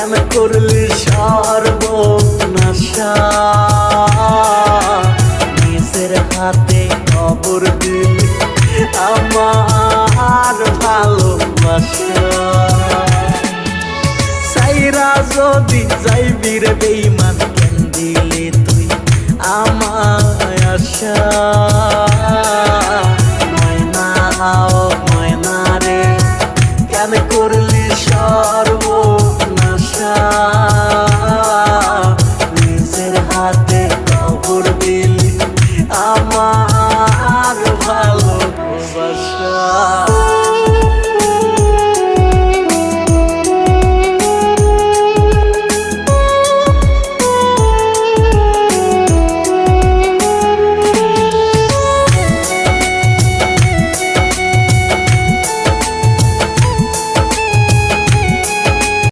কেন করলি সর্বনাশা নিজের হাতে খবর দিলি আমার ভালোবাসা সাইরা যদি যাইবি রে বেঈমান কেন দিলি তুই আমায় আশা ময়না রে কেন করলি সব